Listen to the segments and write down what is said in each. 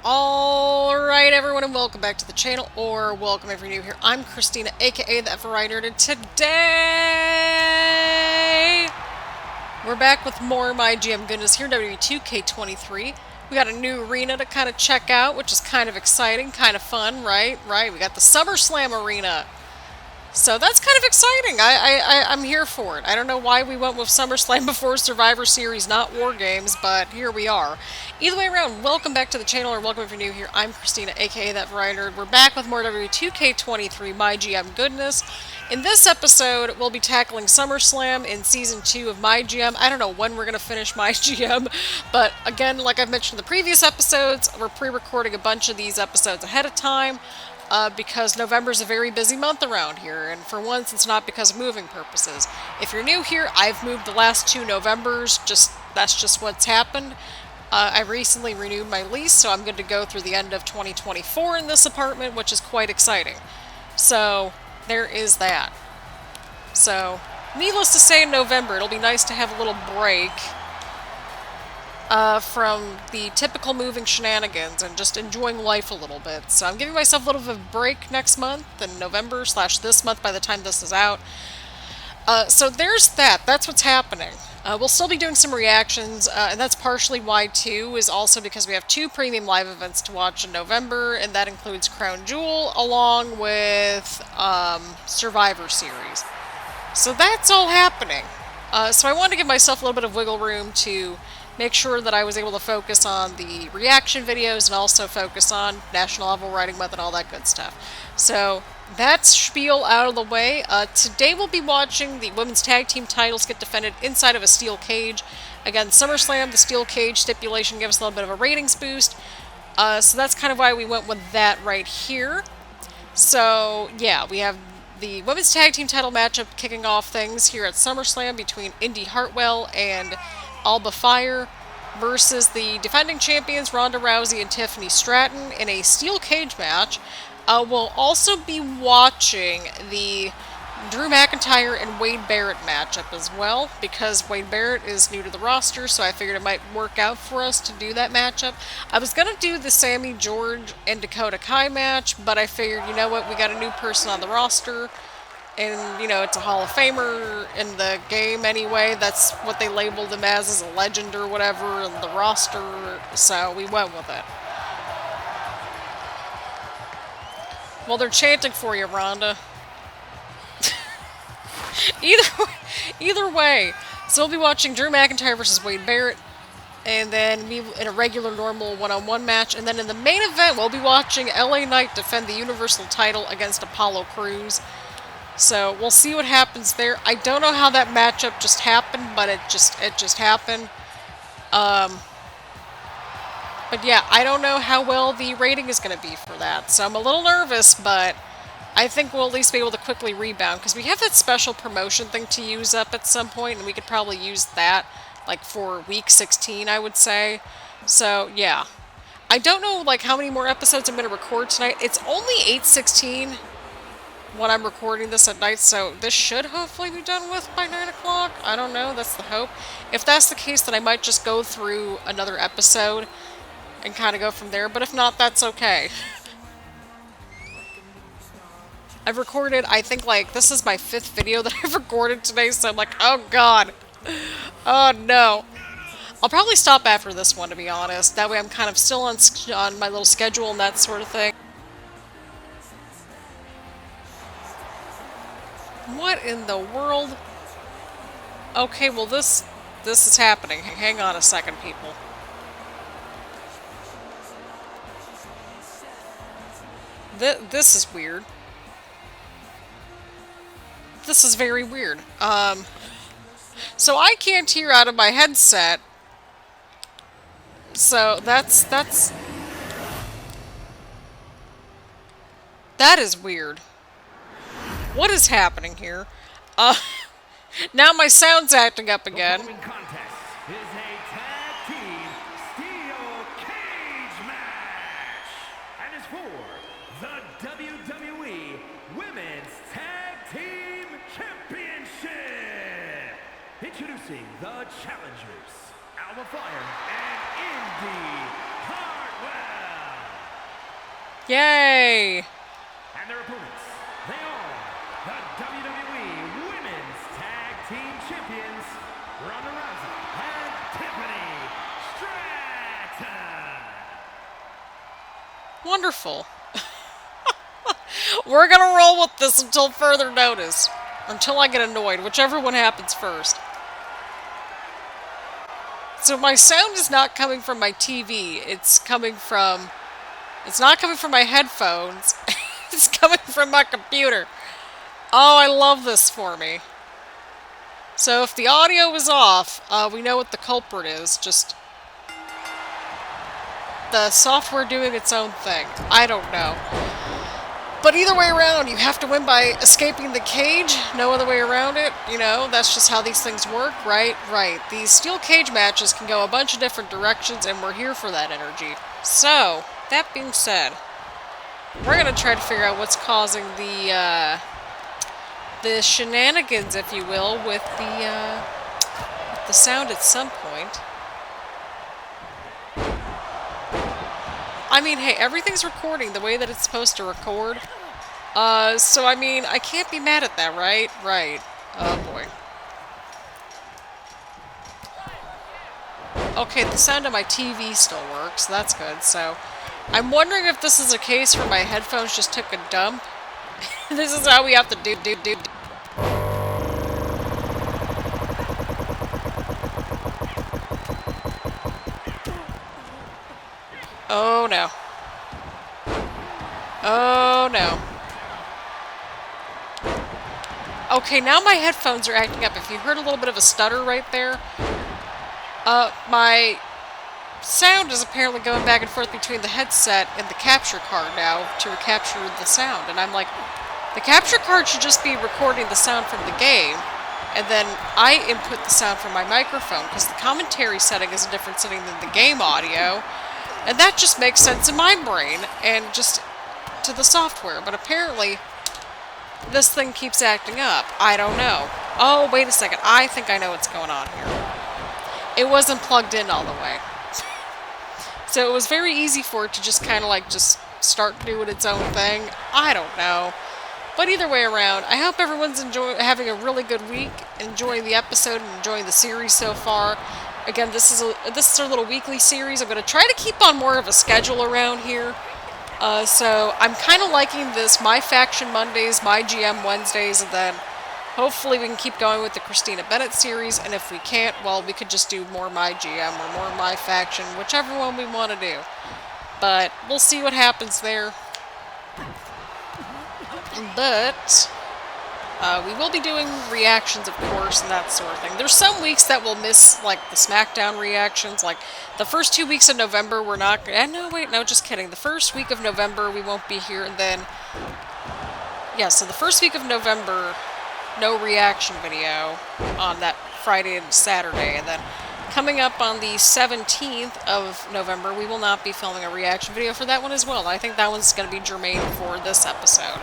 Alright everyone, and welcome back to the channel, or welcome if you're new here. I'm Christina, aka the Fyre, and today we're back with more MyGM goodness here in WWE 2K23. We got a new arena to kind of check out, which is kind of exciting, kind of fun, right? Right, we got the Summerslam arena. So that's kind of exciting. I'm here for it. I don't know why we went with SummerSlam before Survivor Series, not War Games, but here we are. Either way around, welcome back to the channel, or welcome if you're new here. I'm Christina, aka that Variety Nerd. We're back with more WWE 2K23 MyGM goodness. In this episode, we'll be tackling SummerSlam in Season 2 of MyGM. I don't know when we're going to finish MyGM, but again, like I've mentioned in the previous episodes, we're pre-recording a bunch of these episodes ahead of time. Because November's a very busy month around here, and for once, it's not because of moving purposes. If you're new here, I've moved the last 2 Novembers, that's just what's happened. I recently renewed my lease, so I'm good to go through the end of 2024 in this apartment, which is quite exciting. So, there is that. So, needless to say, in November, it'll be nice to have a little break from the typical moving shenanigans and just enjoying life a little bit. So I'm giving myself a little bit of a break next month, in November / this month by the time this is out. So there's that. That's what's happening. We'll still be doing some reactions, and that's partially why, too, is also because we have 2 premium live events to watch in November, and that includes Crown Jewel along with Survivor Series. So that's all happening. So I wanted to give myself a little bit of wiggle room to make sure that I was able to focus on the reaction videos and also focus on National Novel Writing Month and all that good stuff. So that spiel out of the way. Today we'll be watching the women's tag team titles get defended inside of a steel cage. Again, SummerSlam, the steel cage stipulation gives us a little bit of a ratings boost. So that's kind of why we went with that right here. So yeah, we have the women's tag team title matchup kicking off things here at SummerSlam between Indi, Hartwell and Alba, Fyre versus the defending champions Ronda, Rousey, and Tiffany, Stratton in a steel cage match. We'll also be watching the Drew McIntyre and Wade Barrett matchup as well, because Wade Barrett is new to the roster, so I figured it might work out for us to do that matchup. I was going to do the Sammy George and Dakota Kai match, but I figured, you know what, we got a new person on the roster. And, you know, it's a Hall of Famer in the game anyway. That's what they labeled him as a legend or whatever in the roster. So we went with it. Well, they're chanting for you, Ronda. Either way. So we'll be watching Drew McIntyre versus Wade Barrett. And then we in a regular, normal one-on-one match. And then in the main event, we'll be watching LA Knight defend the Universal title against Apollo Crews. So we'll see what happens there. I don't know how that matchup just happened, but it just happened. But yeah, I don't know how well the rating is going to be for that. So I'm a little nervous, but I think we'll at least be able to quickly rebound, because we have that special promotion thing to use up at some point, and we could probably use that like for week 16, I would say. So yeah, I don't know like how many more episodes I'm going to record tonight. It's only 8:16. When I'm recording this at night, so this should hopefully be done with by 9 o'clock. I don't know, that's the hope. If that's the case, then I might just go through another episode and kind of go from there, but if not, that's okay. I've recorded, I think, like, this is my 5th video that I've recorded today, so I'm like, oh god. Oh no. I'll probably stop after this one, to be honest. That way I'm kind of still on my little schedule and that sort of thing. What in the world? Okay, well this is happening. Hang on a second, people. This is weird. This is very weird. So I can't hear out of my headset. So that is weird. What is happening here? Now my sound's acting up again. The contest is a tag team steel cage match, and is for the WWE Women's Tag Team Championship. Introducing the challengers, Alba, Fyre, and Indi Hartwell. Yay! And their opponents, they are the WWE Women's Tag Team Champions, Ronda Rousey and Tiffany Stratton. Wonderful. We're gonna roll with this until further notice. Until I get annoyed, whichever one happens first. So my sound is not coming from my TV. It's not coming from my headphones. It's coming from my computer. Oh, I love this for me. So if the audio is off, we know what the culprit is. Just the software doing its own thing. I don't know. But either way around, you have to win by escaping the cage. No other way around it. You know, that's just how these things work, right? Right. These steel cage matches can go a bunch of different directions, and we're here for that energy. So, that being said, we're going to try to figure out what's causing the shenanigans, if you will, with the sound at some point. I mean, hey, everything's recording the way that it's supposed to record. So, I mean, I can't be mad at that, right? Right. Oh, boy. Okay, the sound of my TV still works. That's good. So, I'm wondering if this is a case where my headphones just took a dump. This is how we have to do. Oh, no. Oh, no. Okay, now my headphones are acting up. If you heard a little bit of a stutter right there, my sound is apparently going back and forth between the headset and the capture card now to recapture the sound. And I'm like, the capture card should just be recording the sound from the game, and then I input the sound from my microphone, because the commentary setting is a different setting than the game audio. And that just makes sense in my brain, and just to the software. But apparently, this thing keeps acting up. I don't know. Oh, wait a second. I think I know what's going on here. It wasn't plugged in all the way. So it was very easy for it to just kind of like just start doing its own thing. I don't know. But either way around, I hope everyone's having a really good week, enjoying the episode and enjoying the series so far. Again, this is our little weekly series. I'm going to try to keep on more of a schedule around here. So I'm kind of liking this My Faction Mondays, MyGM Wednesdays, and then hopefully we can keep going with the Christina Bennett series. And if we can't, well, we could just do more MyGM or more My Faction, whichever one we want to do. But we'll see what happens there. But we will be doing reactions, of course, and that sort of thing. There's some weeks that we'll miss, like, the SmackDown reactions. Like, the first 2 weeks of November, we're not... no, wait, no, just kidding. The first week of November, we won't be here, and then... Yeah, so the first week of November, no reaction video on that Friday and Saturday, and then coming up on the 17th of November, we will not be filming a reaction video for that one as well. I think that one's going to be germane for this episode.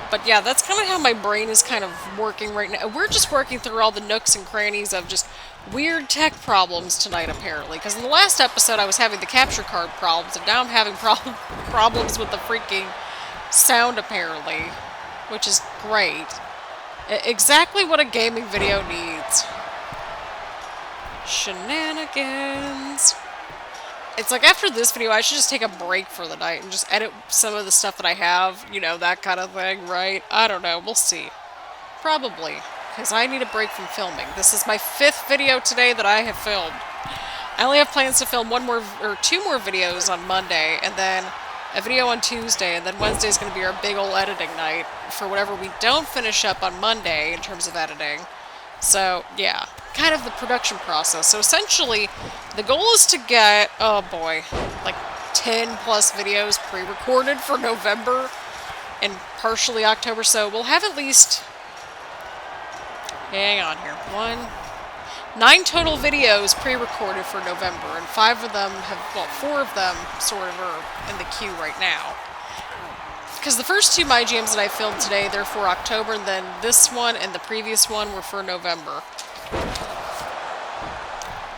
But yeah, that's kind of how my brain is kind of working right now. We're just working through all the nooks and crannies of just weird tech problems tonight, apparently. Because in the last episode, I was having the capture card problems, and now I'm having problems with the freaking sound, apparently. Which is great. Exactly what a gaming video needs. Shenanigans. It's like, after this video, I should just take a break for the night and just edit some of the stuff that I have, you know, that kind of thing, right? I don't know, we'll see. Probably, because I need a break from filming. This is my 5th video today that I have filmed. I only have plans to film 2 more videos on Monday, and then a video on Tuesday, and then Wednesday is going to be our big old editing night for whatever we don't finish up on Monday in terms of editing. So, yeah, kind of the production process. So essentially, the goal is to get, oh boy, like 10 plus videos pre-recorded for November and partially October. So we'll have at least, hang on here, 9 total videos pre-recorded for November, and 5 of them have, well, 4 of them sort of are in the queue right now. Because the first 2 MyGMs that I filmed today, they're for October, and then this one and the previous one were for November.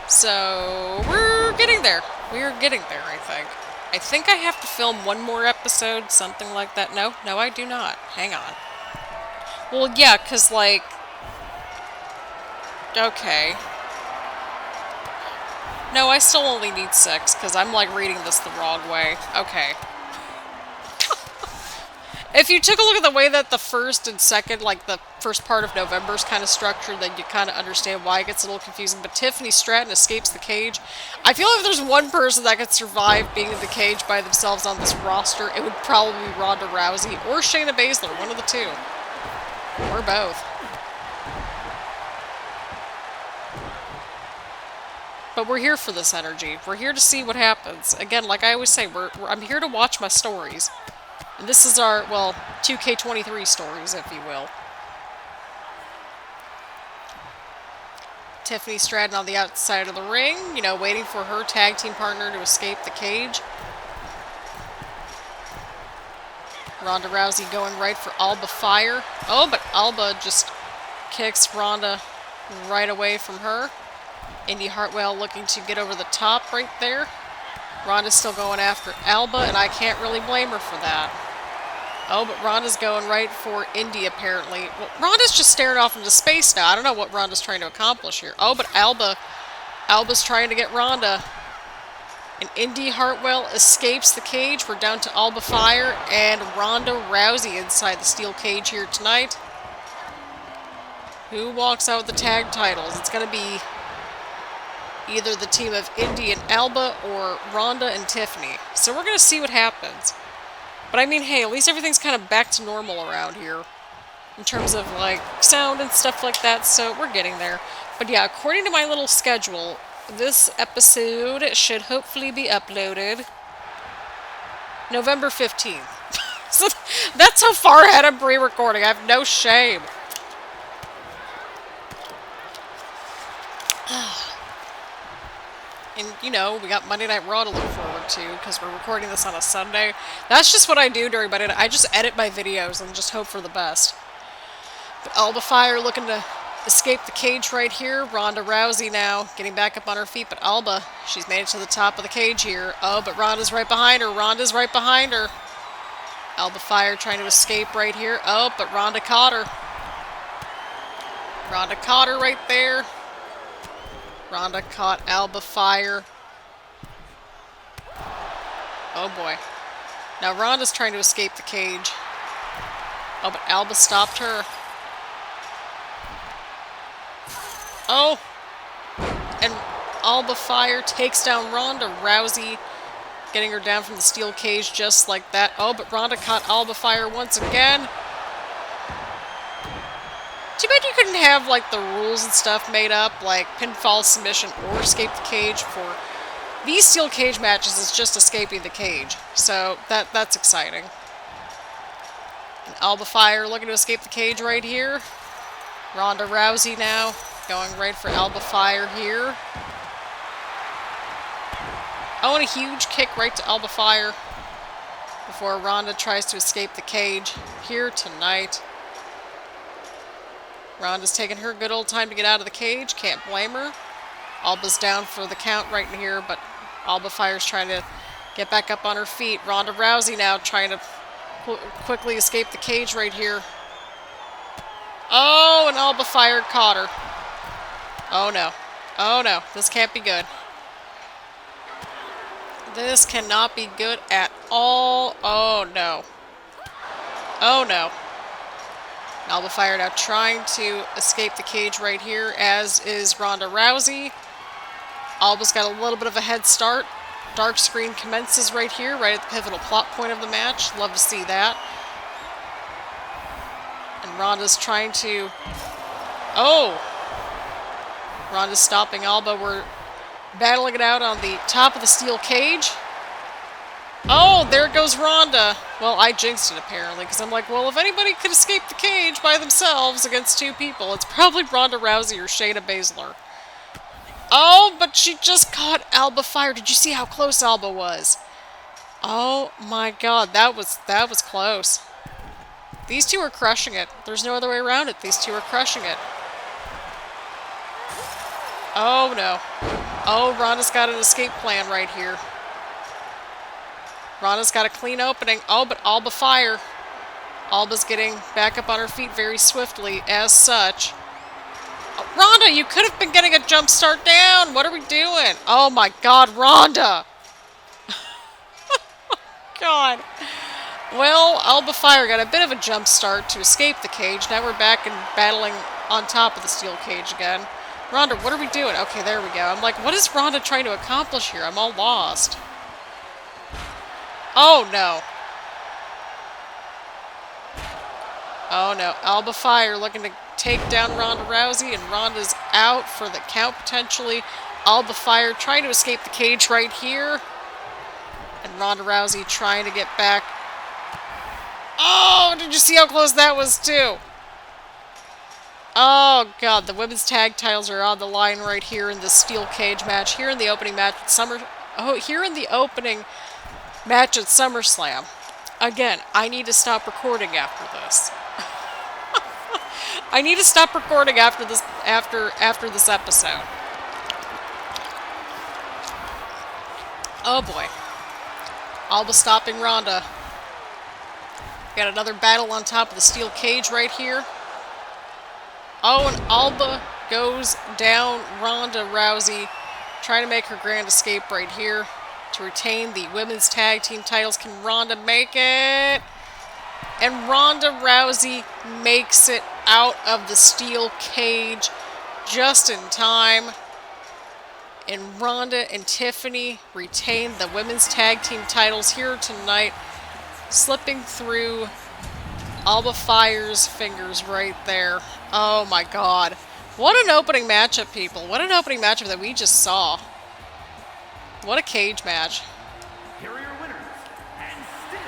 So, we're getting there. We're getting there, I think. I think I have to film one more episode, something like that. No, I do not. Hang on. Well, yeah, because, like... Okay. No, I still only need 6, because I'm, like, reading this the wrong way. Okay. If you took a look at the way that the first and second, like, the first part of November is kind of structured, then you kind of understand why it gets a little confusing. But Tiffany Stratton escapes the cage. I feel like if there's one person that could survive being in the cage by themselves on this roster, it would probably be Ronda Rousey or Shayna Baszler, one of the two. Or both. But we're here for this energy. We're here to see what happens. Again, like I always say, I'm here to watch my stories. And this is our, well, 2K23 stories, if you will. Tiffany Stratton on the outside of the ring, you know, waiting for her tag team partner to escape the cage. Ronda Rousey going right for Alba Fyre. Oh, but Alba just kicks Ronda right away from her. Indi Hartwell looking to get over the top right there. Ronda's still going after Alba, and I can't really blame her for that. Oh, but Ronda's going right for Indi, apparently. Well, Ronda's just staring off into space now. I don't know what Ronda's trying to accomplish here. Oh, but Alba's trying to get Ronda. And Indi Hartwell escapes the cage. We're down to Alba Fyre and Ronda Rousey inside the steel cage here tonight. Who walks out with the tag titles? It's going to be either the team of Indi and Alba or Ronda and Tiffany. So we're going to see what happens. But I mean, hey, at least everything's kind of back to normal around here. In terms of, like, sound and stuff like that, so we're getting there. But yeah, according to my little schedule, this episode should hopefully be uploaded November 15th. So that's how far ahead I'm pre-recording. I have no shame. And, you know, we got Monday Night Raw to look forward to, because we're recording this on a Sunday. That's just what I do during Monday Night. I just edit my videos and just hope for the best. But Alba Fyre looking to escape the cage right here. Ronda Rousey now getting back up on her feet, but Alba, she's made it to the top of the cage here. Oh, but Ronda's right behind her. Ronda's right behind her. Alba Fyre trying to escape right here. Oh, but Ronda caught her. Ronda caught her right there. Ronda caught Alba Fyre. Oh boy. Now Ronda's trying to escape the cage. Oh, but Alba stopped her. Oh! And Alba Fyre takes down Ronda Rousey, getting her down from the steel cage just like that. Oh, but Ronda caught Alba Fyre once again. Too bad you couldn't have, like, the rules and stuff made up, like pinfall, submission, or escape the cage. For these steel cage matches, it's just escaping the cage. So, that's exciting. And Alba Fyre looking to escape the cage right here. Ronda Rousey now going right for Alba Fyre here. Oh, and a huge kick right to Alba Fyre before Ronda tries to escape the cage here tonight. Ronda's taking her good old time to get out of the cage. Can't blame her. Alba's down for the count right in here, but Alba Fyre's trying to get back up on her feet. Ronda Rousey now trying to quickly escape the cage right here. Oh, and Alba Fyre caught her. Oh no. Oh no. This can't be good. This cannot be good at all. Oh no. Oh no. Alba Fyre now trying to escape the cage right here, as is Ronda Rousey. Alba's got a little bit of a head start. Dark screen commences right here, right at the pivotal plot point of the match. Love to see that. And Ronda's trying to... Oh! Ronda's stopping Alba. We're battling it out on the top of the steel cage. Oh, there goes Ronda. Well, I jinxed it, apparently, because I'm like, well, if anybody could escape the cage by themselves against two people, it's probably Ronda Rousey or Shayna Baszler. Oh, but she just caught Alba Fyre. Did you see how close Alba was? Oh, my God. That was close. These two are crushing it. There's no other way around it. These two are crushing it. Oh, no. Oh, Ronda's got an escape plan right here. Ronda's got a clean opening. Oh, but Alba Fyre. Alba's getting back up on her feet very swiftly as such. Oh, Ronda, you could have been getting a jump start down. What are we doing? Oh my God, Ronda. God. Well, Alba Fyre got a bit of a jump start to escape the cage. Now we're back and battling on top of the steel cage again. Ronda, what are we doing? Okay, there we go. I'm like, what is Ronda trying to accomplish here? I'm all lost. Oh, no. Oh, no. Alba Fyre looking to take down Ronda Rousey, and Ronda's out for the count, potentially. Alba Fyre trying to escape the cage right here. And Ronda Rousey trying to get back. Oh, did you see how close that was, too? Oh, God, the women's tag titles are on the line right here in this steel cage match. Here in the opening match at here in the opening match at SummerSlam. Again, I need to stop recording after this. I need to stop recording after this episode. Oh boy. Alba stopping Ronda. Got another battle on top of the steel cage right here. Oh, and Alba goes down Ronda Rousey, trying to make her grand escape right here to retain the women's tag team titles. Can Ronda make it? And Ronda Rousey makes it out of the steel cage just in time. And Ronda and Tiffany retain the women's tag team titles here tonight, slipping through Alba Fyre's fingers right there. Oh my God. What an opening matchup, people. What an opening matchup that we just saw. What a cage match. Here are your winners, and still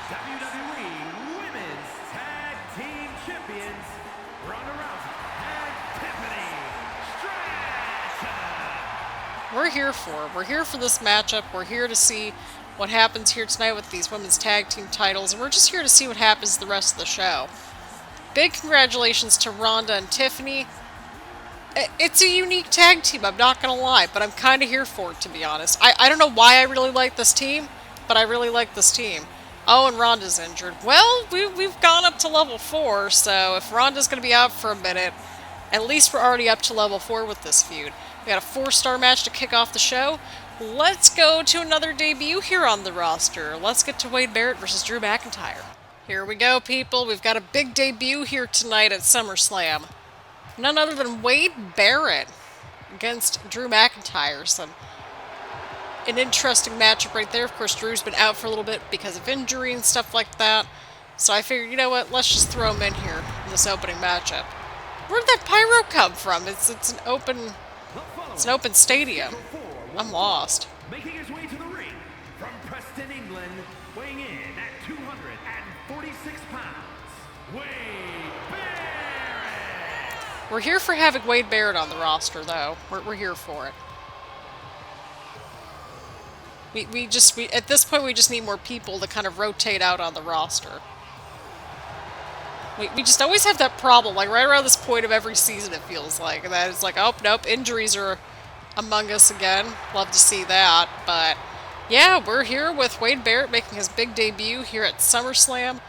WWE Women's Tag Team Champions, Ronda Rousey and Tiffany Stratton. We're here for this matchup. We're here to see what happens here tonight with these women's tag team titles, and we're just here to see what happens the rest of the show. Big congratulations to Ronda and Tiffany. It's a unique tag team, I'm not gonna lie, but I'm kind of here for it, to be honest. I don't know why I really like this team, but I really like this team. Oh, and Ronda's injured. Well, we've gone up to level 4, so if Ronda's gonna be out for a minute, at least we're already up to level 4 with this feud. We got a 4-star match to kick off the show. Let's go to another debut here on the roster. Let's get to Wade Barrett versus Drew McIntyre. Here we go, people. We've got a big debut here tonight at SummerSlam. None other than Wade Barrett against Drew McIntyre. An interesting matchup right there. Of course, Drew's been out for a little bit because of injury and stuff like that. So I figured, you know what? Let's just throw him in here in this opening matchup. Where'd that pyro come from? It's an open stadium. I'm lost. Making his way to the ring from Preston, England, weighing in at 246 pounds, Wade Barrett. We're here for having Wade Barrett on the roster, though. We're here for it. We at this point we just need more people to kind of rotate out on the roster. We just always have that problem, like right around this point of every season, it feels like. And that it's like, oh, nope, injuries are among us again. Love to see that. But yeah, we're here with Wade Barrett making his big debut here at SummerSlam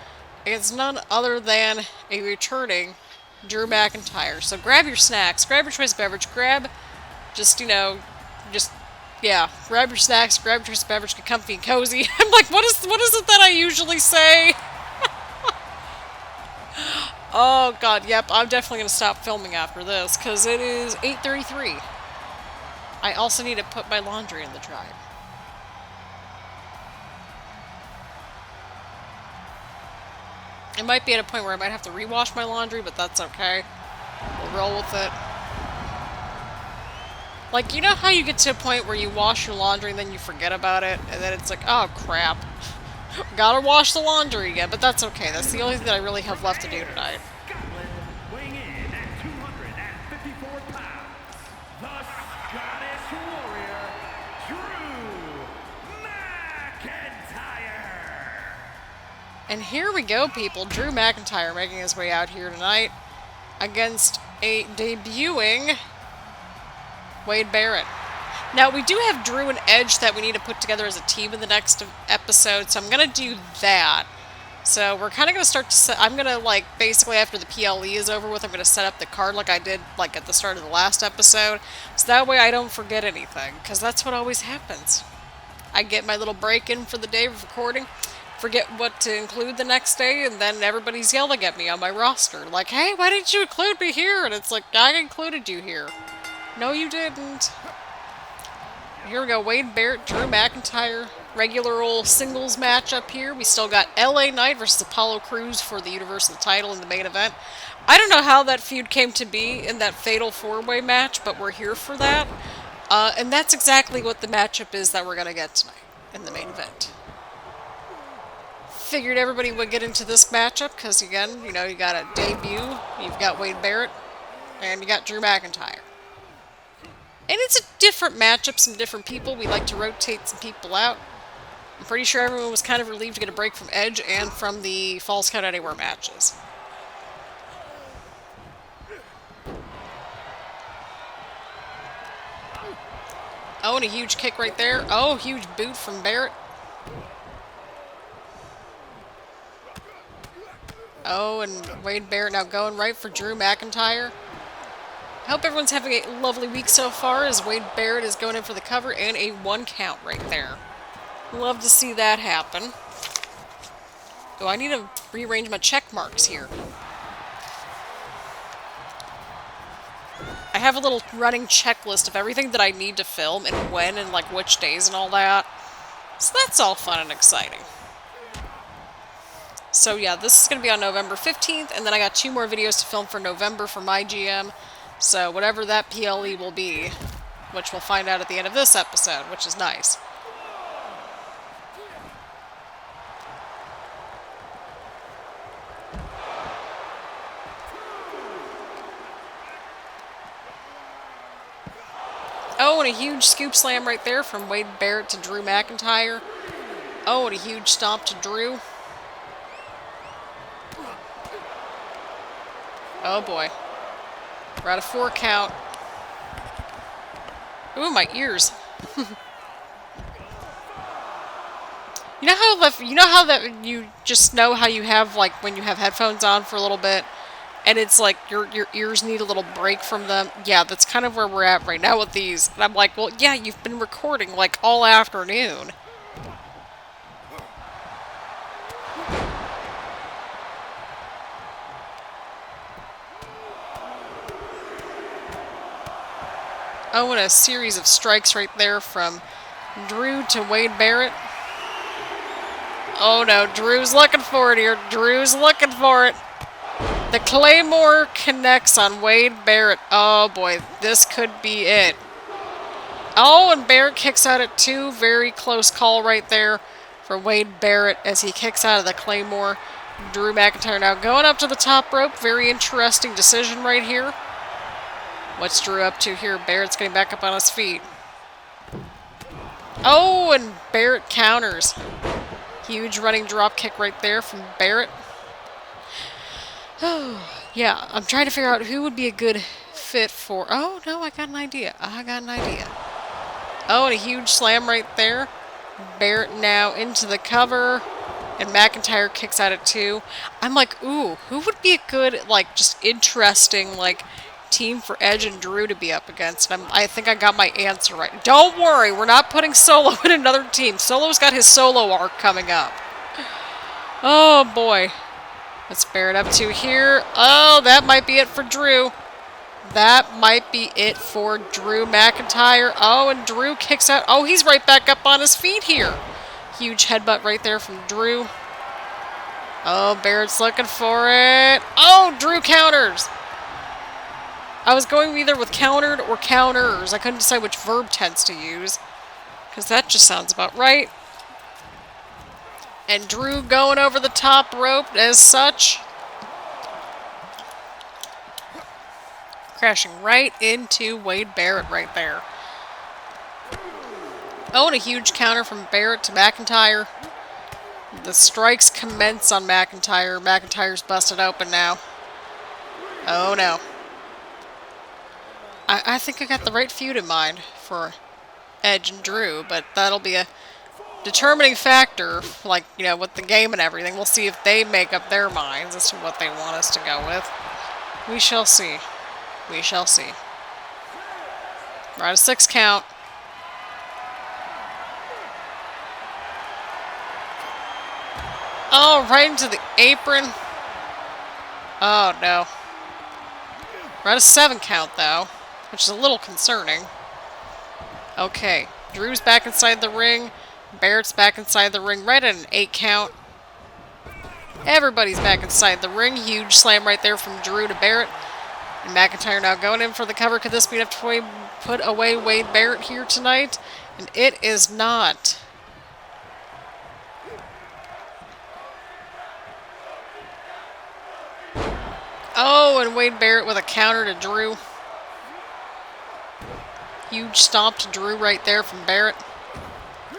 against none other than a returning Drew McIntyre. So grab your snacks, grab your choice beverage, grab grab your snacks, grab your choice beverage, get comfy and cozy. I'm like, what is it that I usually say? Oh God, yep, I'm definitely going to stop filming after this, because it is 8:33. I also need to put my laundry in the dryer. It might be at a point where I might have to rewash my laundry, but that's okay. We'll roll with it. Like, you know how you get to a point where you wash your laundry and then you forget about it, and then it's like, oh crap. Gotta wash the laundry again, but that's okay. That's the only thing that I really have left to do tonight. Scotland, weighing in at 254 pounds, the Scottish Warrior, Drew McIntyre. And here we go, people. Drew McIntyre making his way out here tonight against a debuting Wade Barrett. Now, we do have Drew and Edge that we need to put together as a team in the next episode, so I'm going to do that. So we're kind of going to start to set, I'm going to, like, basically after the PLE is over with, I'm going to set up the card like I did, like, at the start of the last episode. So that way I don't forget anything, because that's what always happens. I get my little break in for the day of recording, forget what to include the next day, and then everybody's yelling at me on my roster. Like, hey, why didn't you include me here? And it's like, I included you here. No, you didn't. Here we go, Wade Barrett, Drew McIntyre, regular old singles match up here. We still got LA Knight versus Apollo Crews for the Universal title in the main event. I don't know how that feud came to be in that fatal four-way match, but we're here for that. And that's exactly what the matchup is that we're going to get tonight in the main event. Figured everybody would get into this matchup because, again, you know, you got a debut, you've got Wade Barrett, and you got Drew McIntyre. And it's a different matchup, some different people. We like to rotate some people out. I'm pretty sure everyone was kind of relieved to get a break from Edge and from the Falls Count Anywhere matches. Oh, and a huge kick right there. Oh, huge boot from Barrett. Oh, and Wade Barrett now going right for Drew McIntyre. I hope everyone's having a lovely week so far as Wade Barrett is going in for the cover and a 1 count right there. Love to see that happen. Oh, I need to rearrange my check marks here. I have a little running checklist of everything that I need to film and when and like which days and all that. So that's all fun and exciting. So yeah, this is going to be on November 15th, and then I got 2 more videos to film for November for MyGM. So whatever that PLE will be, which we'll find out at the end of this episode, which is nice. Oh, and a huge scoop slam right there from Wade Barrett to Drew McIntyre. Oh, and a huge stomp to Drew. Oh boy. We're at a 4 count. Ooh, my ears. You know how that you just know how you have, like, when you have headphones on for a little bit and it's like your ears need a little break from them? Yeah, that's kind of where we're at right now with these. And I'm like, well, yeah, you've been recording like all afternoon. Oh, and a series of strikes right there from Drew to Wade Barrett. Oh no, Drew's looking for it here. Drew's looking for it. The Claymore connects on Wade Barrett. Oh boy, this could be it. Oh, and Barrett kicks out at 2. Very close call right there for Wade Barrett as he kicks out of the Claymore. Drew McIntyre now going up to the top rope. Very interesting decision right here. What's Drew up to here? Barrett's getting back up on his feet. Oh, and Barrett counters. Huge running drop kick right there from Barrett. Oh, yeah, I'm trying to figure out who would be a good fit for... Oh, no, I got an idea. Oh, and a huge slam right there. Barrett now into the cover. And McIntyre kicks out at 2. I'm like, ooh, who would be a good, like, just interesting, like... team for Edge and Drew to be up against. And I think I got my answer right. Don't worry, we're not putting Solo in another team. Solo's got his solo arc coming up. Oh boy. What's Barrett up to here? Oh, that might be it for Drew. That might be it for Drew McIntyre. Oh, and Drew kicks out. Oh, he's right back up on his feet here. Huge headbutt right there from Drew. Oh, Barrett's looking for it. Oh, Drew counters. I was going either with countered or counters. I couldn't decide which verb tense to use, because that just sounds about right. And Drew going over the top rope as such. Crashing right into Wade Barrett right there. Oh, and a huge counter from Barrett to McIntyre. The strikes commence on McIntyre. McIntyre's busted open now. Oh no. I think I got the right feud in mind for Edge and Drew, but that'll be a determining factor, like, you know, with the game and everything. We'll see if they make up their minds as to what they want us to go with. We shall see. We shall see. We're at a 6 count. Oh, right into the apron. Oh, no. We're at a 7 count, though, which is a little concerning. Okay, Drew's back inside the ring. Barrett's back inside the ring, right at an 8 count. Everybody's back inside the ring. Huge slam right there from Drew to Barrett. And McIntyre now going in for the cover. Could this be enough to put away Wade Barrett here tonight? And it is not. Oh, and Wade Barrett with a counter to Drew. Huge stomp to Drew right there from Barrett.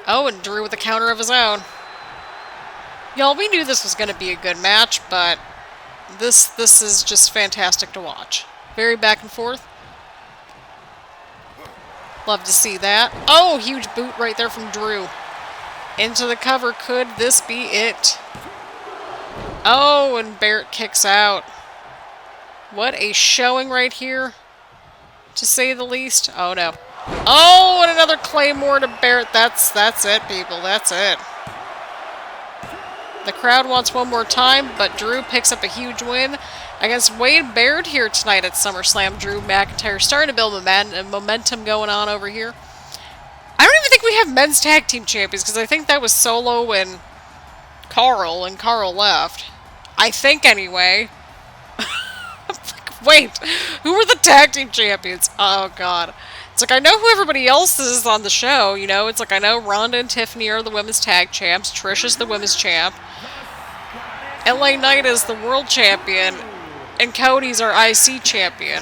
Oh, and Drew with a counter of his own. Y'all, we knew this was going to be a good match, but this is just fantastic to watch. Very back and forth. Love to see that. Oh, huge boot right there from Drew. Into the cover. Could this be it? Oh, and Barrett kicks out. What a showing right here, to say the least. Oh, no. Oh, and another Claymore to Barrett. That's it, people. That's it. The crowd wants one more time, but Drew picks up a huge win against Wade Barrett here tonight at SummerSlam. Drew McIntyre starting to build momentum going on over here. I don't even think we have men's tag team champions, because I think that was Solo and Carl left. I think, anyway. Wait, who were the tag team champions? Oh, God. It's like, I know who everybody else is on the show, you know? It's like, I know Ronda and Tiffany are the women's tag champs. Trish is the women's champ. LA Knight is the world champion. And Cody's our IC champion.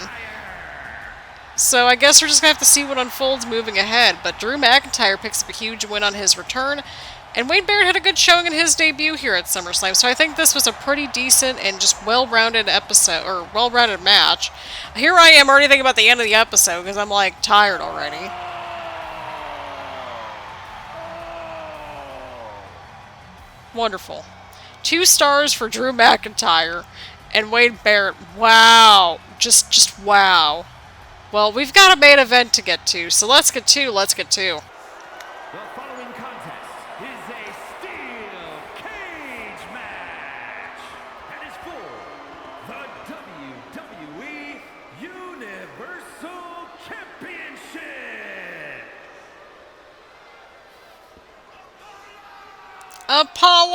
So I guess we're just going to have to see what unfolds moving ahead. But Drew McIntyre picks up a huge win on his return. And Wade Barrett had a good showing in his debut here at SummerSlam. So I think this was a pretty decent and just well-rounded episode, or well-rounded match. Here I am already thinking about the end of the episode because I'm, like, tired already. Wonderful. 2 stars for Drew McIntyre and Wade Barrett. Wow. Just wow. Well, we've got a main event to get to, so let's get to. The following contest is a steel cage match and is for the WWE Universal Championship. Apollo!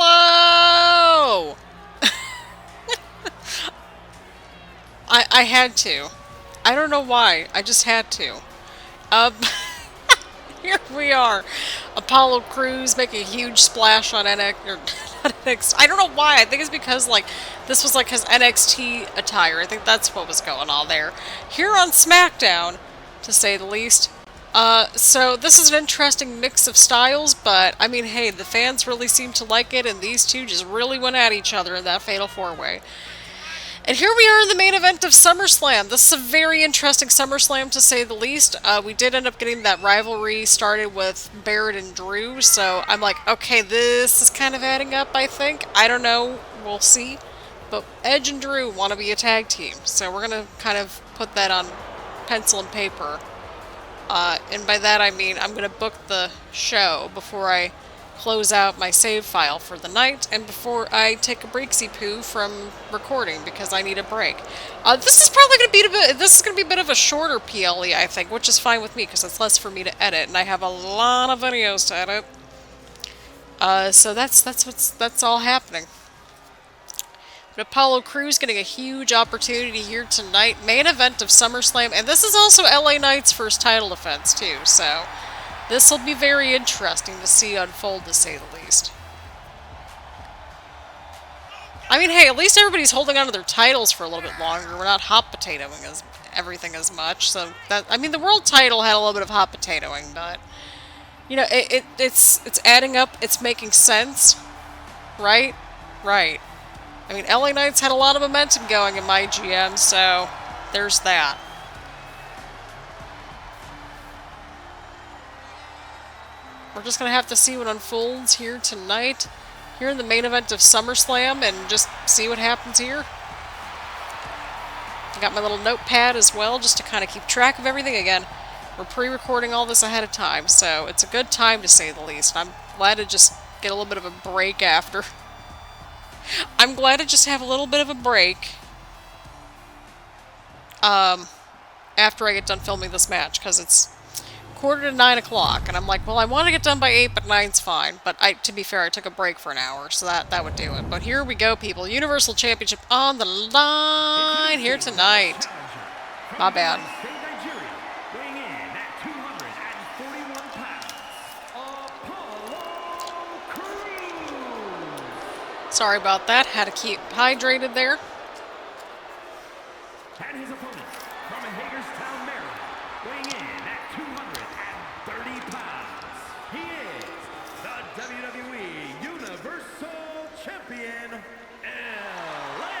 I had to. I don't know why. I just had to. Here we are. Apollo Crews making a huge splash on NXT. I don't know why. I think it's because, like, this was, like, his NXT attire. I think that's what was going on there. Here on SmackDown, to say the least. So this is an interesting mix of styles, but, I mean, hey, the fans really seem to like it, and these two just really went at each other in that Fatal 4-Way. And here we are in the main event of SummerSlam. This is a very interesting SummerSlam, to say the least. We did end up getting that rivalry started with Barrett and Drew, so I'm like, okay, this is kind of adding up, I think. I don't know. We'll see. But Edge and Drew want to be a tag team, so we're going to kind of put that on pencil and paper. And by that I mean I'm going to book the show before I close out my save file for the night, and before I take a breaksy poo from recording, because I need a break. This is probably going to be a bit of a shorter PLE, I think, which is fine with me, because it's less for me to edit, and I have a lot of videos to edit. So that's all happening. But Apollo Crews getting a huge opportunity here tonight. Main event of SummerSlam, and this is also LA Knight's first title defense, too, so this will be very interesting to see unfold, to say the least. I mean, hey, at least everybody's holding on to their titles for a little bit longer. We're not hot potatoing everything as much. So that, I mean, the world title had a little bit of hot potatoing, but you know, it's adding up. It's making sense, right? Right. I mean, LA Knight's had a lot of momentum going in MyGM, so there's that. we're just going to have to see what unfolds here tonight, here in the main event of SummerSlam, and just see what happens here. I got my little notepad as well, just to kind of keep track of everything. Again, we're pre-recording all this ahead of time, so it's a good time to say the least. I'm glad to just get a little bit of a break after. I'm glad to just have a little bit of a break after I get done filming this match, because it's 8:45, and I'm like, well, I want to get done by 8, but 9's fine. But to be fair, I took a break for an hour, so that would do it. But here we go, people. Universal Championship on the line here tonight. My bad. Sorry about that. Had to keep hydrated there. And his opponent from Hagerstown, Maryland, weighing in at 230 pounds. He is the WWE Universal Champion, LA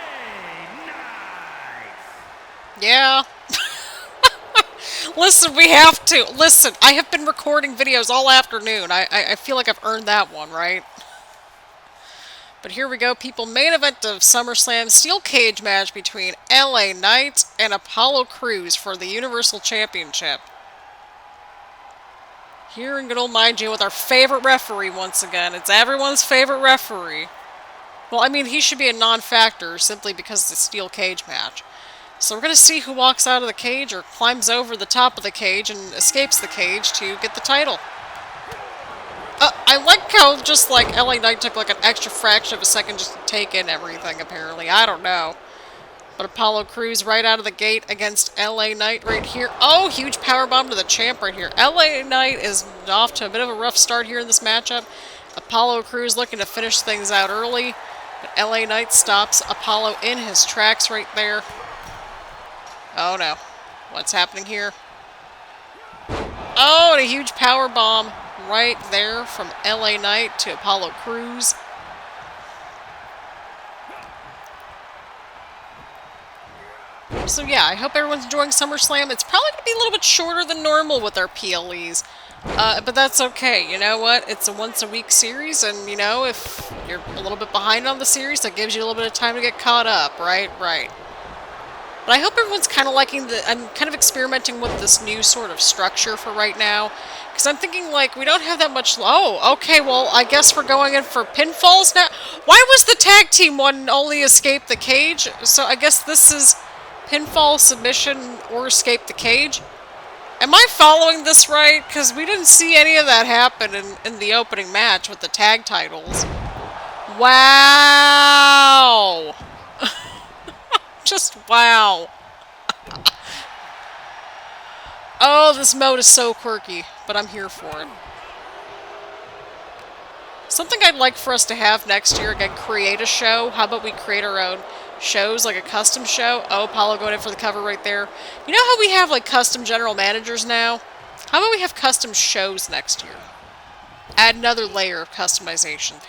Knight. Yeah. Listen, we have to. Listen, I have been recording videos all afternoon. I feel like I've earned that one, right? But here we go, people. Main event of SummerSlam. Steel cage match between LA Knight and Apollo Crews for the Universal Championship. Here in good old MyGM with our favorite referee once again. It's everyone's favorite referee. Well, I mean, he should be a non-factor simply because it's a steel cage match. So we're going to see who walks out of the cage or climbs over the top of the cage and escapes the cage to get the title. I like how just like LA Knight took like an extra fraction of a second just to take in everything, apparently. I don't know. But Apollo Crews right out of the gate against LA Knight right here. Oh, huge powerbomb to the champ right here. LA Knight is off to a bit of a rough start here in this matchup. Apollo Crews looking to finish things out early. But LA Knight stops Apollo in his tracks right there. Oh no. What's happening here? Oh, and a huge powerbomb right there from LA Knight to Apollo Crews. So yeah, I hope everyone's enjoying SummerSlam. It's probably going to be a little bit shorter than normal with our PLEs. But that's okay. You know what? It's a once-a-week series, and, you know, if you're a little bit behind on the series, that gives you a little bit of time to get caught up, right? Right. But I hope everyone's kind of liking I'm kind of experimenting with this new sort of structure for right now. Because I'm thinking, like, we don't have that much... Oh, okay, well, I guess we're going in for pinfalls now. Why was the tag team one only escape the cage? So I guess this is pinfall, submission, or escape the cage. Am I following this right? Because we didn't see any of that happen in the opening match with the tag titles. Wow! Just wow. Oh, this mode is so quirky, but I'm here for it. Something I'd like for us to have next year, again, create a show. How about we create our own shows, like a custom show? Oh, Apollo going in for the cover right there. You know how we have, like, custom general managers now? How about we have custom shows next year? Add another layer of customization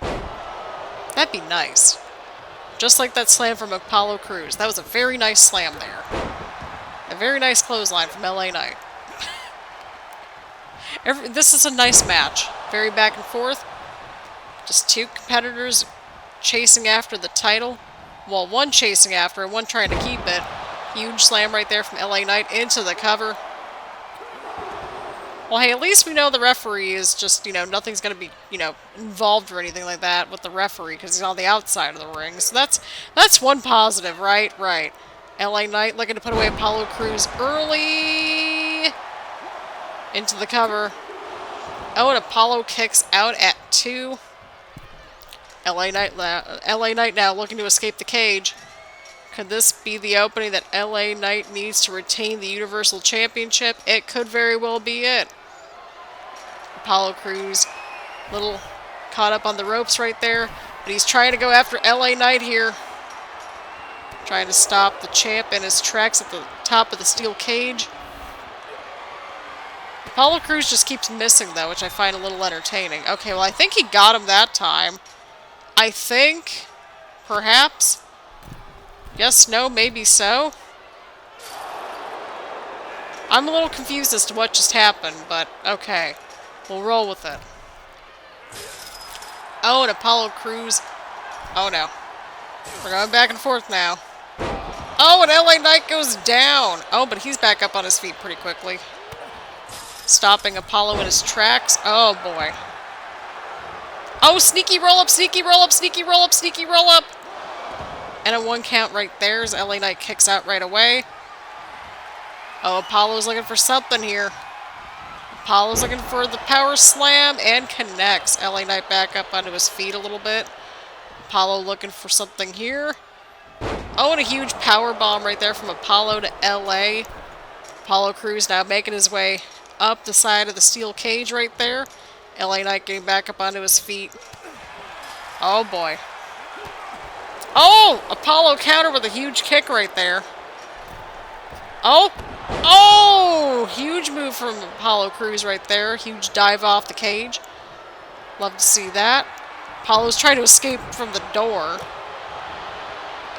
there. That'd be nice. Just like that slam from Apollo Crews. That was a very nice slam there. A very nice clothesline from LA Knight. This is a nice match. Very back and forth. Just two competitors chasing after the title. Well, one chasing after and one trying to keep it. Huge slam right there from LA Knight into the cover. Well, hey, at least we know the referee is just, you know, nothing's going to be, you know, involved or anything like that with the referee because he's on the outside of the ring. So that's one positive, right? Right. LA Knight looking to put away Apollo Crews early into the cover. Oh, and Apollo kicks out at 2. LA Knight now looking to escape the cage. Could this be the opening that LA Knight needs to retain the Universal Championship? It could very well be it. Apollo Crews, little caught up on the ropes right there, but he's trying to go after LA Knight here. Trying to stop the champ in his tracks at the top of the steel cage. Apollo Crews just keeps missing, though, which I find a little entertaining. Okay, well, I think he got him that time. I think, perhaps... Yes, no, maybe so. I'm a little confused as to what just happened, but okay. We'll roll with it. Oh, and Apollo Crews. Oh, no. We're going back and forth now. Oh, and LA Knight goes down. Oh, but he's back up on his feet pretty quickly. Stopping Apollo in his tracks. Oh, boy. Oh, sneaky roll up, sneaky roll up, sneaky roll up, sneaky roll up. And a 1 count right there as LA Knight kicks out right away. Oh, Apollo's looking for something here. Apollo's looking for the power slam and connects. LA Knight back up onto his feet a little bit. Apollo looking for something here. Oh, and a huge power bomb right there from Apollo to LA. Apollo Crews now making his way up the side of the steel cage right there. LA Knight getting back up onto his feet. Oh, boy. Oh! Apollo counter with a huge kick right there. Oh! Oh! Huge move from Apollo Crews right there. Huge dive off the cage. Love to see that. Apollo's trying to escape from the door.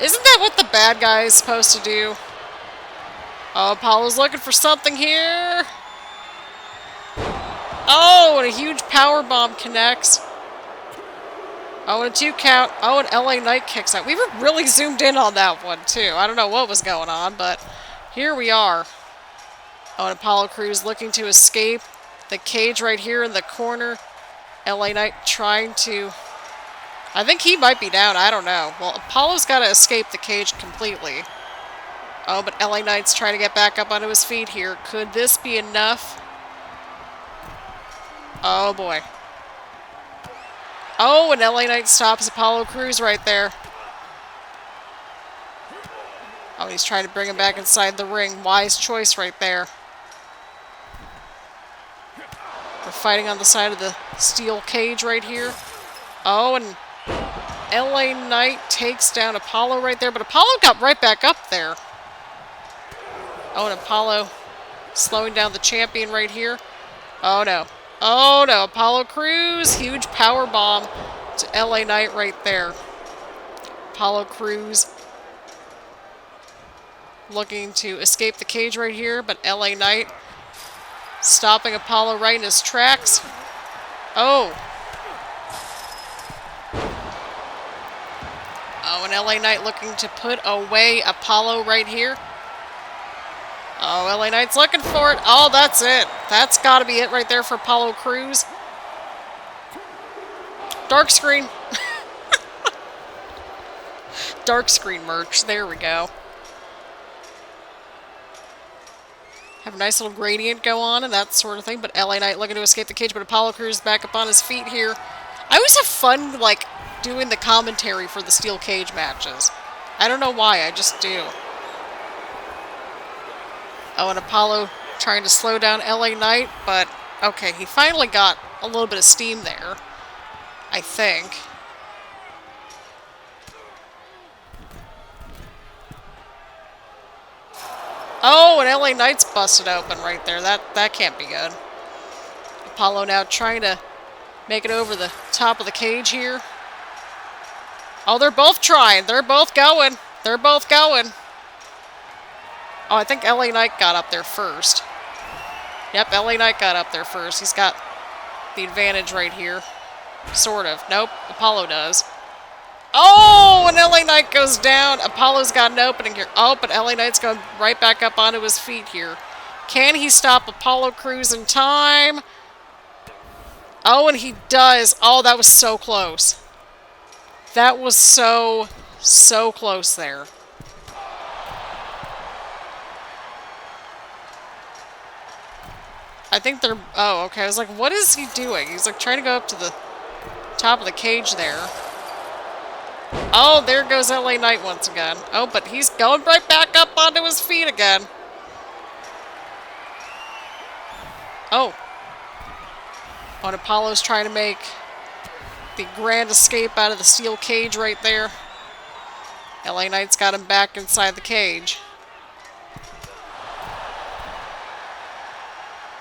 Isn't that what the bad guy is supposed to do? Oh, Apollo's looking for something here. Oh, and a huge power bomb connects. Oh, and a 2 count. Oh, and LA Knight kicks out. We were really zoomed in on that one, too. I don't know what was going on, but here we are. Oh, and Apollo Crews looking to escape the cage right here in the corner. LA Knight trying to... I think he might be down. I don't know. Well, Apollo's got to escape the cage completely. Oh, but LA Knight's trying to get back up onto his feet here. Could this be enough? Oh, boy. Oh, and LA Knight stops Apollo Crews right there. Oh, he's trying to bring him back inside the ring. Wise choice right there. We're fighting on the side of the steel cage right here. Oh, and LA Knight takes down Apollo right there, but Apollo got right back up there. Oh, and Apollo slowing down the champion right here. Oh, no. Oh, no. Apollo Crews. Huge power bomb to LA Knight right there. Apollo Crews looking to escape the cage right here, but LA Knight stopping Apollo right in his tracks. Oh. Oh, and LA Knight looking to put away Apollo right here. Oh, LA Knight's looking for it. Oh, that's it. That's got to be it right there for Apollo Crews. Dark screen. Dark screen merch. There we go. Have a nice little gradient go on and that sort of thing. But LA Knight looking to escape the cage, but Apollo Crews back up on his feet here. I always have fun, like, doing the commentary for the steel cage matches. I don't know why, I just do. Oh, and Apollo trying to slow down LA Knight, but okay, he finally got a little bit of steam there, I think. Oh, and LA Knight's busted open right there. That can't be good. Apollo now trying to make it over the top of the cage here. Oh, they're both trying. They're both going. They're both going. Oh, I think LA Knight got up there first. Yep, LA Knight got up there first. He's got the advantage right here. Sort of. Nope, Apollo does. Oh, and LA Knight goes down. Apollo's got an opening here. Oh, but LA Knight's going right back up onto his feet here. Can he stop Apollo Crews in time? Oh, and he does. Oh, that was so close. That was so close there. I think they're... Oh, okay. I was like, what is he doing? He's like trying to go up to the top of the cage there. Oh, there goes LA Knight once again. Oh, but he's going right back up onto his feet again. Oh. Oh, and Apollo's trying to make the grand escape out of the steel cage right there. LA Knight's got him back inside the cage.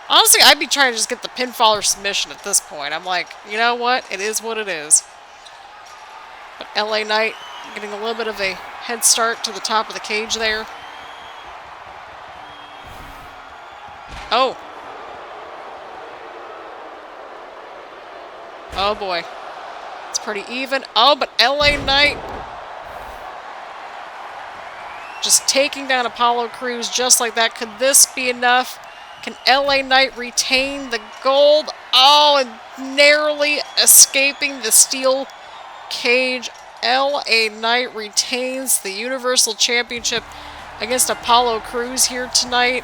Honestly, I'd be trying to just get the pinfall or submission at this point. I'm like, you know what? It is what it is. But LA Knight getting a little bit of a head start to the top of the cage there. Oh. Oh boy. It's pretty even. Oh, but LA Knight just taking down Apollo Crews just like that. Could this be enough? Can LA Knight retain the gold? Oh, and narrowly escaping the steel cage. LA Knight retains the Universal Championship against Apollo Crews here tonight.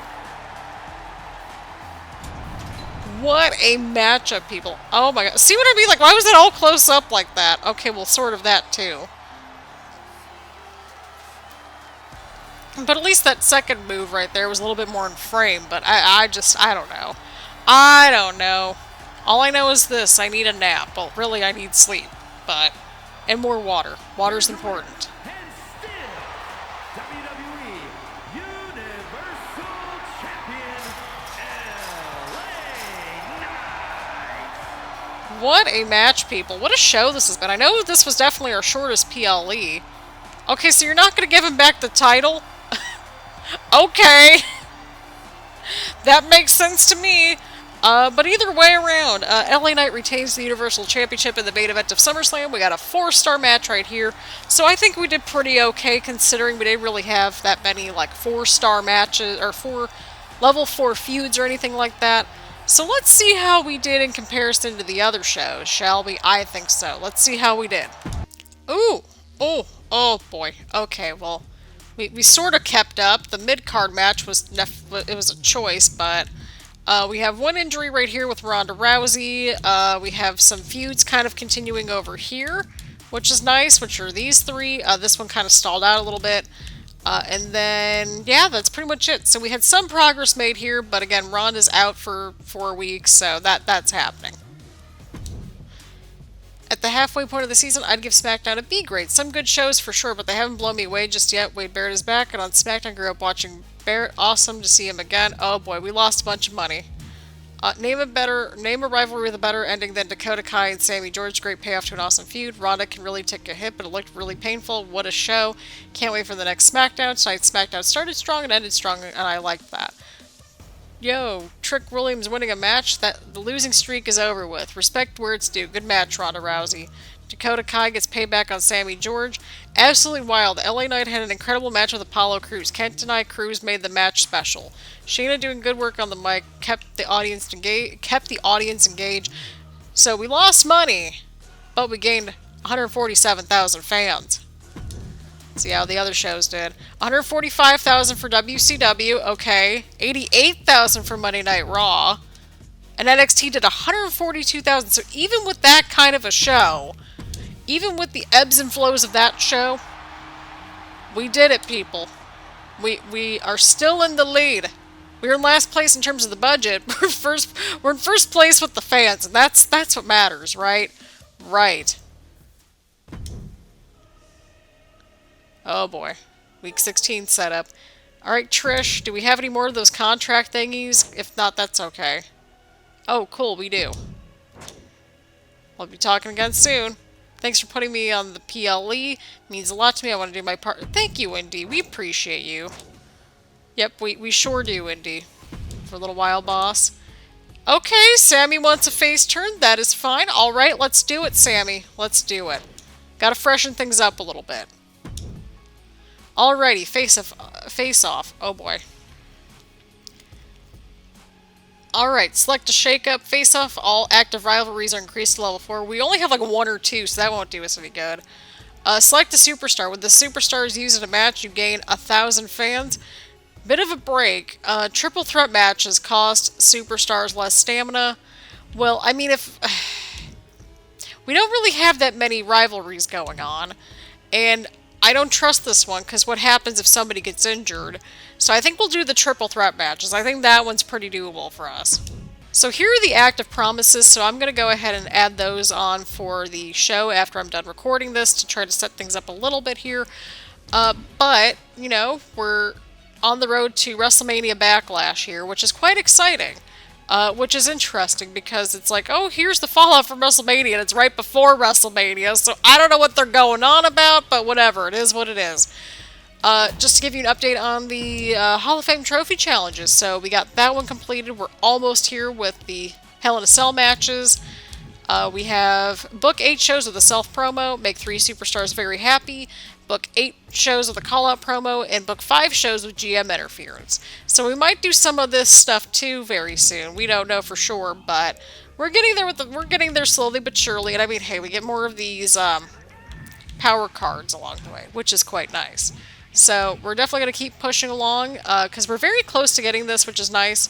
What a matchup, people. Oh my god. See what I mean? Like, why was that all close up like that? Okay, well, sort of that, too. But at least that second move right there was a little bit more in frame. But I don't know. I don't know. All I know is this. I need a nap. Well, really, I need sleep. But, and more water. Water's important. What a match, people. What a show this has been. I know this was definitely our shortest PLE. Okay, so you're not going to give him back the title? Okay. That makes sense to me. But either way around, LA Knight retains the Universal Championship in the main event of Summerslam. We got a 4-star match right here. So I think we did pretty okay considering we didn't really have that many like 4-star matches or level 4 feuds or anything like that. So let's see how we did in comparison to the other shows, shall we? I think so. Let's see how we did. Ooh. Oh boy. Okay, well, we sort of kept up. The mid-card match was a choice, but we have one injury right here with Ronda Rousey. We have some feuds kind of continuing over here, which is nice, which are these three. This one kind of stalled out a little bit. And then, yeah, that's pretty much it. So we had some progress made here, but again, Ronda's out for 4 weeks, so that's happening. At the halfway point of the season, I'd give SmackDown a B grade. Some good shows for sure, but they haven't blown me away just yet. Wade Barrett is back, and on SmackDown, grew up watching Barrett. Awesome to see him again. Oh boy, we lost a bunch of money. Name a rivalry with a better ending than Dakota Kai and Sammy George. Great payoff to an awesome feud. Ronda can really take a hit, but it looked really painful. What a show. Can't wait for the next SmackDown. Tonight's SmackDown started strong and ended strong, and I liked that. Yo, Trick Williams winning a match. The losing streak is over with. Respect where it's due. Good match, Ronda Rousey. Dakota Kai gets payback on Sammy George. Absolutely wild. LA Knight had an incredible match with Apollo Crews. Can't deny Crews made the match special. Shayna doing good work on the mic, kept the audience engaged. So we lost money, but we gained 147,000 fans. See how the other shows did. 145,000 for WCW, okay. 88,000 for Monday Night Raw. And NXT did 142,000. So even with that kind of a show, even with the ebbs and flows of that show, we did it, people. We are still in the lead. We're in last place in terms of the budget. We're in first place with the fans, and that's what matters, right? Right. Oh boy. Week 16 setup. Alright, Trish, do we have any more of those contract thingies? If not, that's okay. Oh, cool, we do. We'll be talking again soon. Thanks for putting me on the PLE. It means a lot to me. I want to do my part. Thank you, Indi. We appreciate you. Yep, we sure do, Indi. For a little while, boss. Okay, Sammy wants a face turn. That is fine. Alright, let's do it, Sammy. Let's do it. Gotta freshen things up a little bit. Alrighty, face off. Oh boy. Alright, select a shake-up, face-off. All active rivalries are increased to level 4. We only have like 1 or 2, so that won't do us any good. Select a superstar. When the superstar is used in a match, you gain 1,000 fans. Bit of a break. Triple threat matches cost superstars less stamina. Well, I mean, if... we don't really have that many rivalries going on. And I don't trust this one, because what happens if somebody gets injured? So I think we'll do the triple threat matches. I think that one's pretty doable for us. So here are the active promises, so I'm going to go ahead and add those on for the show after I'm done recording this to try to set things up a little bit here. But, you know, we're on the road to WrestleMania Backlash here, which is quite exciting. Which is interesting because it's like, oh, here's the fallout from WrestleMania, and it's right before WrestleMania, so I don't know what they're going on about, but whatever, it is what it is. Just to give you an update on the Hall of Fame Trophy challenges. So we got that one completed. We're almost here with the Hell in a Cell matches. We have book 8 shows with a self promo, make 3 superstars very happy, book 8 shows with a call out promo, and book 5 shows with GM interference. So we might do some of this stuff too very soon. We don't know for sure, but we're getting there we're getting there slowly but surely. And I mean, hey, we get more of these power cards along the way, which is quite nice. So we're definitely going to keep pushing along because we're very close to getting this, which is nice.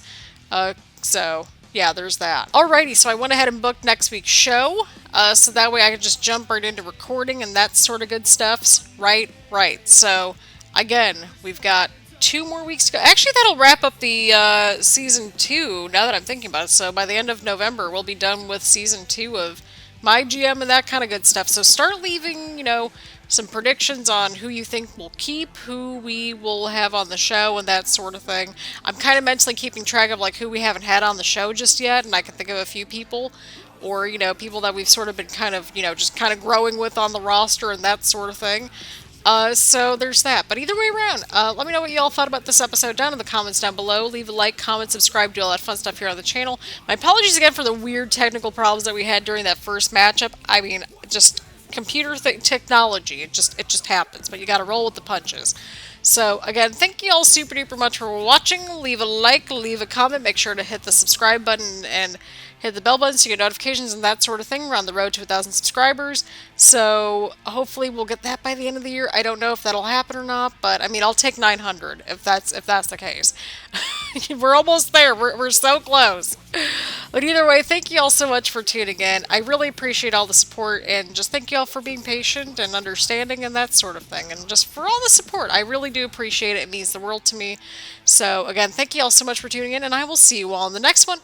So yeah, there's that. Alrighty, so I went ahead and booked next week's show, so that way I can just jump right into recording and that sort of good stuff. Right. So again, we've got 2 more weeks to go. Actually, that'll wrap up the season 2. Now that I'm thinking about it, so by the end of November, we'll be done with season 2 of MyGM and that kind of good stuff. So start leaving, some predictions on who you think will keep, who we will have on the show, and that sort of thing. I'm kind of mentally keeping track of like who we haven't had on the show just yet, and I can think of a few people, or people that we've sort of been kind of just kind of growing with on the roster and that sort of thing. So there's that. But either way around, let me know what you all thought about this episode down in the comments down below. Leave a like, comment, subscribe, do all that fun stuff here on the channel. My apologies again for the weird technical problems that we had during that first matchup. I mean, just computer technology. It just happens, but you gotta roll with the punches. So again, thank you all super duper much for watching. Leave a like, leave a comment, make sure to hit the subscribe button and hit the bell button so you get notifications and that sort of thing. We're on the road to 1,000 subscribers, so hopefully we'll get that by the end of the year. I don't know if that'll happen or not, but I mean, I'll take 900 if that's the case. We're almost there. We're so close. But either way, thank you all so much for tuning in. I really appreciate all the support, and just thank you all for being patient and understanding and that sort of thing, and just for all the support. I really do appreciate it. It means the world to me. So again, thank you all so much for tuning in, and I will see you all in the next one.